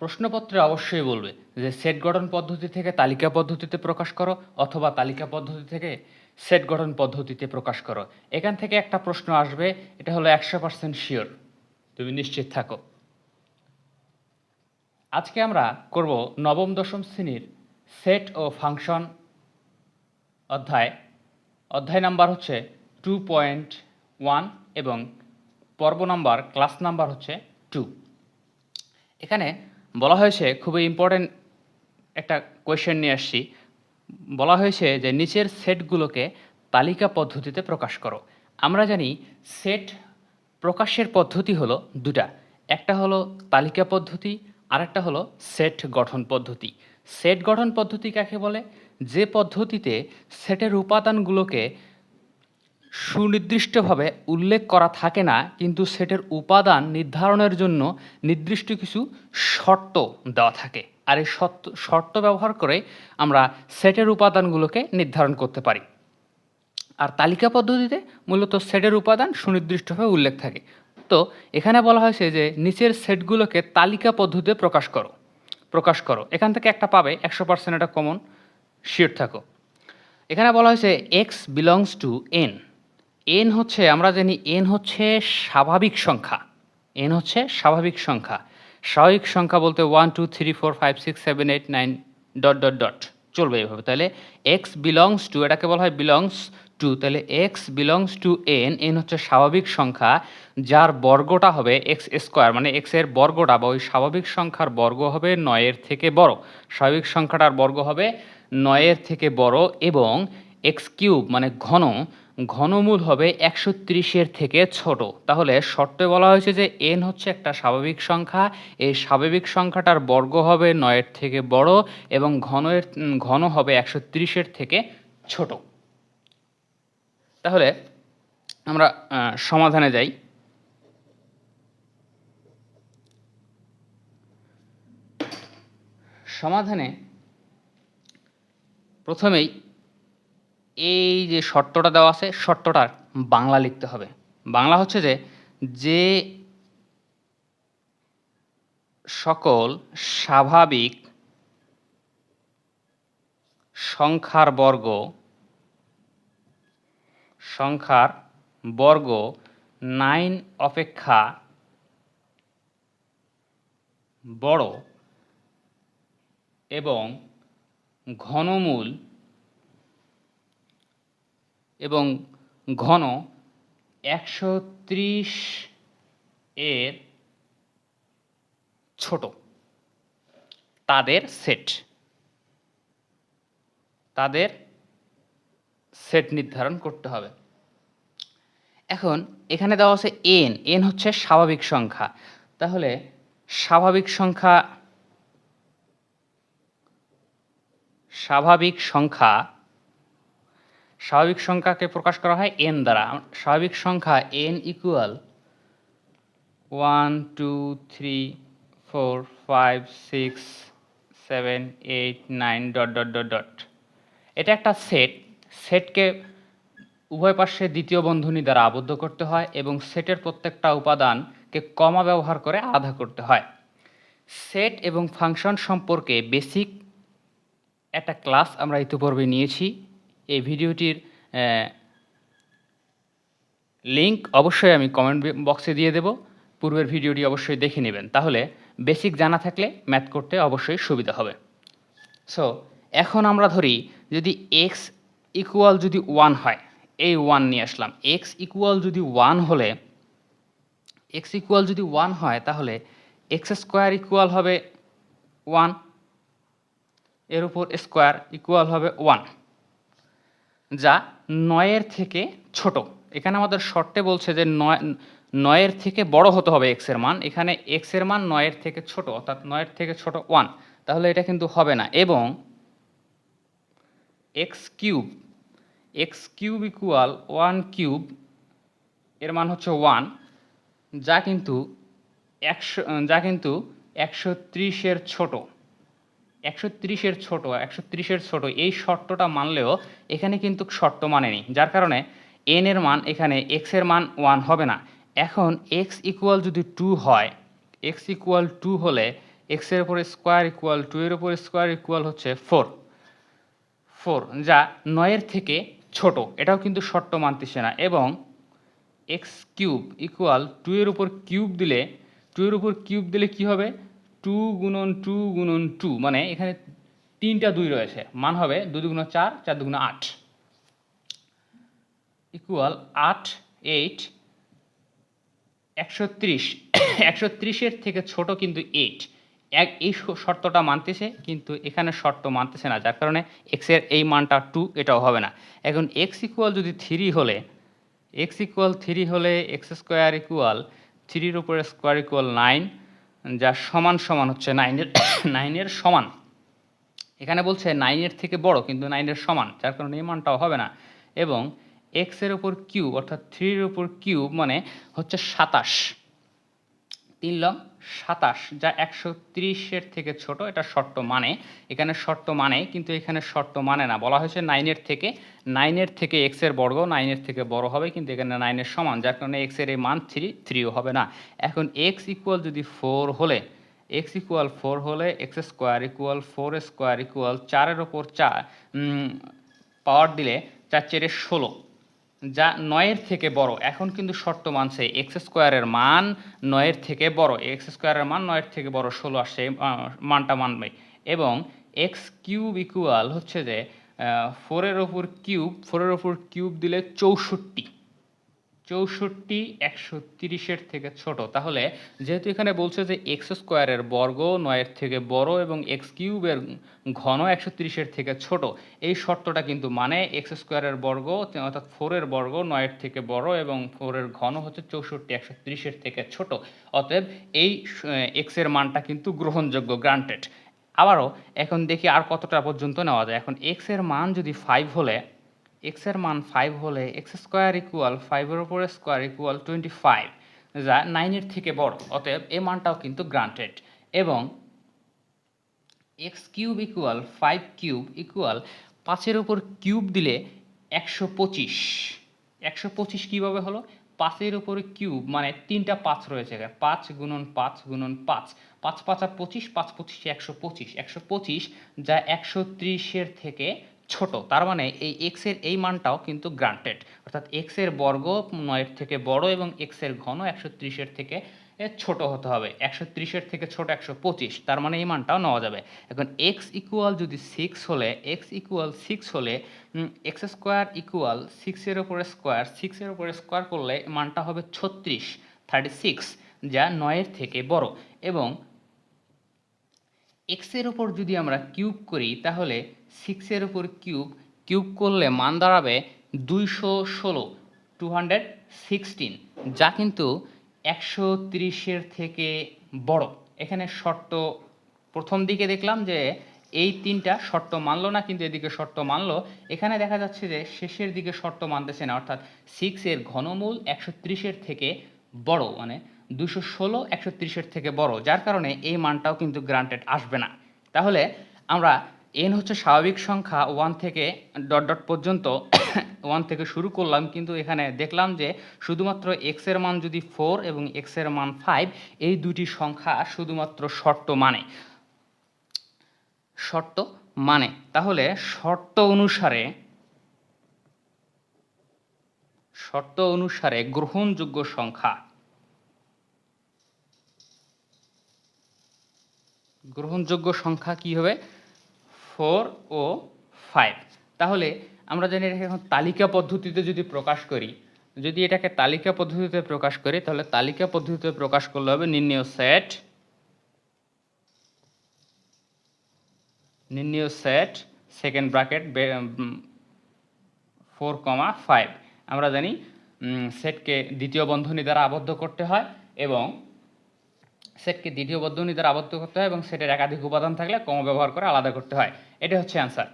প্রশ্নপত্রে অবশ্যই বলবে যে সেট গঠন পদ্ধতি থেকে তালিকা পদ্ধতিতে প্রকাশ করো অথবা তালিকা পদ্ধতি থেকে সেট গঠন পদ্ধতিতে প্রকাশ করো। এখান থেকে একটা প্রশ্ন আসবে, এটা হলো 100% শিওর, তুমি নিশ্চিত থাকো। আজকে আমরা করব নবম দশম শ্রেণীর সেট ও ফাংশন অধ্যায় নাম্বার হচ্ছে 2.1 এবং পর্ব নাম্বার ক্লাস নাম্বার হচ্ছে 2। এখানে বলা হয়েছে, খুবই ইম্পর্টেন্ট একটা কোয়েশ্চেন নিয়ে আসছি। বলা হয়েছে যে নিচের সেটগুলোকে তালিকা পদ্ধতিতে প্রকাশ করো। আমরা জানি সেট প্রকাশের পদ্ধতি হলো দুটা, একটা হলো তালিকা পদ্ধতি আর একটা হলো সেট গঠন পদ্ধতি। সেট গঠন পদ্ধতি কাকে বলে? যে পদ্ধতিতে সেটের উপাদানগুলোকে সুনির্দিষ্টভাবে উল্লেখ করা থাকে না, কিন্তু সেটের উপাদান নির্ধারণের জন্য নির্দিষ্ট কিছু শর্ত দেওয়া থাকে, আর এই শর্ত ব্যবহার করে আমরা সেটের উপাদানগুলোকে নির্ধারণ করতে পারি। আর তালিকা পদ্ধতিতে মূলত সেটের উপাদান সুনির্দিষ্টভাবে উল্লেখ থাকে। তো এখানে বলা হয়েছে যে নিচের সেটগুলোকে তালিকা পদ্ধতিতে প্রকাশ করো। এখান থেকে একটা পাবে, 100% এটা কমন, শিওর থাকো। এখানে বলা হয়েছে x belongs to N. N হচ্ছে, আমরা জানি এন হচ্ছে স্বাভাবিক সংখ্যা। এন হচ্ছে স্বাভাবিক সংখ্যা। স্বাভাবিক সংখ্যা বলতে 1 2 3 4 5 6 7 8 9 ডট ডট ডট চলবে এভাবে। তাহলে এক্স বিলংস টু, এটাকে বলা হয় বিলংস টু। তাহলে x belongs to N. N হচ্ছে স্বাভাবিক সংখ্যা যার বর্গটা হবে এক্স স্কোয়ার, মানে এক্স এর বর্গটা বা ওই স্বাভাবিক সংখ্যার বর্গ হবে 9 এর থেকে বড়। স্বাভাবিক সংখ্যাটার বর্গ হবে 9 এর থেকে বড় এবং এক্স কিউব মানে ঘনমূল হবে 130-এর থেকে ছোট। তাহলে শর্তে বলা হয়েছে যে এন হচ্ছে একটা স্বাভাবিক সংখ্যা, এই স্বাভাবিক সংখ্যাটার বর্গ হবে 9-এর থেকে বড় এবং ঘন হবে 130-এর থেকে ছোট। তাহলে আমরা সমাধানে যাই। সমাধানে প্রথমেই এই যে শর্তটা দেওয়া আছে, শর্তটার বাংলা লিখতে হবে। বাংলা হচ্ছে যে সকল স্বাভাবিক সংখ্যার বর্গ 9 অপেক্ষা বড় এবং ঘন 130 এর ছোট, তাদের সেট নির্ধারণ করতে হবে। এখন এখানে দেওয়া আছে এন হচ্ছে স্বাভাবিক সংখ্যা। তাহলে স্বাভাবিক সংখ্যাকে প্রকাশ করা হয় এন দ্বারা। স্বাভাবিক সংখ্যা N equal 1 2 3 4 5 6 7 8 9 dot dot dot dot. এটা একটা সেটকে উভয় পাশে দ্বিতীয় বন্ধনী দ্বারা আবদ্ধ করতে হয় এবং সেটের প্রত্যেকটা উপাদানকে কমা ব্যবহার করে আলাদা করতে হয়। সেট এবং ফাংশন সম্পর্কে বেসিক একটা ক্লাস আমরা ইতিপূর্বে নিয়েছি। এই ভিডিওটির লিংক অবশ্যই আমি কমেন্ট বক্সে দিয়ে দেব, পূর্বের ভিডিওটি অবশ্যই দেখে নেবেন, তাহলে বেসিক জানা থাকলে ম্যাথ করতে অবশ্যই সুবিধা হবে। সো এখন আমরা ধরি যদি এক্স ইকুয়াল যদি 1 হয়, এই 1 নিয়ে আসলাম। এক্স ইকুয়াল যদি 1 হয় তাহলে এক্স স্কোয়ার ইকুয়াল হবে 1, এর উপর স্কোয়ার ইকুয়াল হবে 1, যা 9-এর থেকে ছোট। এখানে আমাদের শর্তে বলছে যে 9-এর থেকে বড় হতে হবে এক্স এর মান। এখানে এক্স এর মান 9-এর থেকে ছোট, অর্থাৎ 9-এর থেকে ছোট 1, তাহলে এটা কিন্তু হবে না। এবং এক্স কিউব ইকুয়াল 1 কিউব, এর মান হচ্ছে 1, যা কিন্তু 130-এর ছোট। 130-এর ছোট এই শর্তটা মানলেও এখানে কিন্তু শর্ত মানেনি, যার কারণে এন এর মান এখানে এক্স এর মান 1 হবে না। এখন এক্স ইকুয়াল যদি 2 হয়, এক্স ইকুয়াল 2 হলে এক্সের উপর স্কোয়ার ইকুয়াল 2 এর উপর স্কোয়ার ইকুয়াল হচ্ছে 4, যা 9 এর থেকে ছোট, এটাও কিন্তু শর্ত মানতেছে না। এবং এক্স কিউব ইকুয়াল 2 এর উপর কিউব দিলে, 2 এর উপর কিউব দিলে কী হবে, 2 গুণন 2 গুণন 2, মানে এখানে 3টা 2 রয়েছে, মান হবে 2 দুগুণ 4, 4 দুগুণ 8 ইকুয়াল 8, 8, 130 130-এর থেকে ছোট কিন্তু 8, এই শর্তটা মানতেছে, কিন্তু এখানে শর্ত মানতেছে না, যার কারণে এক্সের এই মানটা 2, এটাও হবে না। এখন এক্স ইকুয়াল যদি 3 হলে, এক্স ইকুয়াল 3 হলে এক্স স্কোয়ার ইকুয়াল 3-র উপরে স্কোয়ার ইকুয়াল 9, যা সমান সমান হচ্ছে 9-এর সমান। এখানে বলছে 9-এর থেকে বড় কিন্তু 9-এর সমান, যার কারণে এই মানটাও হবে না। এবং এক্সের উপর কিউব অর্থাৎ 3-এর উপর কিউব মানে হচ্ছে 27, 3 লং 27, যা 130-এর থেকে ছোট, এটা শর্ত মানে, এখানে শর্ত মানে, কিন্তু এখানে শর্ত মানে না। বলা হয়েছে 9-এর থেকে এক্সের বর্গ 9-এর থেকে বড় হবে, কিন্তু এখানে 9-এর সমান, যার কারণে এক্সের এই মান 3ও হবে না। এখন এক্স ইকুয়াল যদি 4 হলে, এক্স ইকুয়াল 4 হলে X square equal 4 square equal 4-এর ওপর 4 পাওয়ার দিলে 4 4 16, যা 9-এর থেকে বড়। এখন কিন্তু শর্ত মানছে এক্স স্কোয়ারের মান 9-এর থেকে বড়, এক্স স্কোয়ারের মান 9-এর থেকে বড় 16 আসছে, মানটা মানবে। এবং এক্স কিউব ইকুয়াল হচ্ছে যে 4-এর ওপর কিউব দিলে 64, 130-এর থেকে ছোট। তাহলে যেহেতু এখানে বলছে যে এক্স স্কোয়ারের বর্গ 9-এর থেকে বড় এবং এক্স কিউবের ঘন 130-এর থেকে ছোট, এই শর্তটা কিন্তু মানে এক্স স্কোয়ারের বর্গ অর্থাৎ 4-এর বর্গ 9-এর থেকে বড় এবং 4-এর ঘন হচ্ছে 64, 130-এর থেকে ছোট। অতএব এই এক্সের মানটা কিন্তু গ্রহণযোগ্য, গ্রান্টেড। আবারও এখন দেখি আর কতটা পর্যন্ত নেওয়া যায়। এখন এক্সের মান যদি 5 হলে, এক্সের মান 5 হলে এক্স স্কোয়ার ইকুয়াল 5-এর উপরে স্কোয়ার ইকুয়াল 25, যা 9-এর থেকে বড়, অতএব এই মানটাও কিন্তু গ্রান্টেড। এবং X cube equal 5 cube equal 5-এর উপর কিউব দিলে 125, 125 কীভাবে হলো, 5-এর উপরে কিউব মানে 3টা 5 রয়েছে, 5 গুণন 5 গুণন 5, 5 5 25, 5 25 125, 125, যা 130-এর থেকে ছোট। তার মানে এই এক্সের এই মানটাও কিন্তু গ্রান্টেড, অর্থাৎ এক্সের বর্গ 9-এর থেকে বড় এবং এক্সের ঘন 130-এর থেকে ছোট হতে হবে, 130-এর থেকে ছোট 125, তার মানে এই মানটাও নেওয়া যাবে। এখন এক্স ইকুয়াল যদি 6 হলে, এক্স ইকুয়াল 6 হলে এক্স স্কোয়ার ইকুয়াল 6-এর উপরে স্কোয়ার, 6-এর উপরে স্কোয়ার করলে মানটা হবে 36, যা 9-এর থেকে বড়। এবং এক্সের উপর যদি আমরা কিউব করি তাহলে 6-এর উপর কিউব করলে মান দাঁড়াবে 216, যা কিন্তু 130-এর থেকে বড়। এখানে শর্ত প্রথম দিকে দেখলাম যে এই 3টা শর্ত মানলো না, কিন্তু এদিকে শর্ত মানলো। এখানে দেখা যাচ্ছে যে শেষের দিকে শর্ত মানতেছে না, অর্থাৎ 6-এর ঘনমূল 130-এর থেকে বড়, মানে 216 130-এর থেকে বড়, যার কারণে এই মানটাও কিন্তু গ্রান্টেড আসবে না। তাহলে আমরা এন হচ্ছে স্বাভাবিক সংখ্যা 1 থেকে ডট ডট পর্যন্ত 1 থেকে শুরু করলাম, কিন্তু এখানে দেখলাম যে শুধুমাত্র এক্সের মান যদি 4 এবং এক্সের মান 5, এই দুটি সংখ্যা শুধুমাত্র শর্ত মানে। তাহলে শর্ত অনুসারে গ্রহণযোগ্য সংখ্যা কি হবে, 4 ও 5। তাহলে আমরা জানি এটাকে এখন তালিকা পদ্ধতিতে যদি প্রকাশ করি, তাহলে তালিকা পদ্ধতিতে প্রকাশ করলে হবে নির্ণেয় সেট সেকেন্ড ব্র্যাকেট 4, 5। আমরা জানি সেটকে দ্বিতীয় বন্ধনী দ্বারা আবদ্ধ করতে হয় এবং সেটের একাধিক উপাদান থাকলে কমা ব্যবহার করে আলাদা করতে হয়। এটা হচ্ছে অ্যান্সার।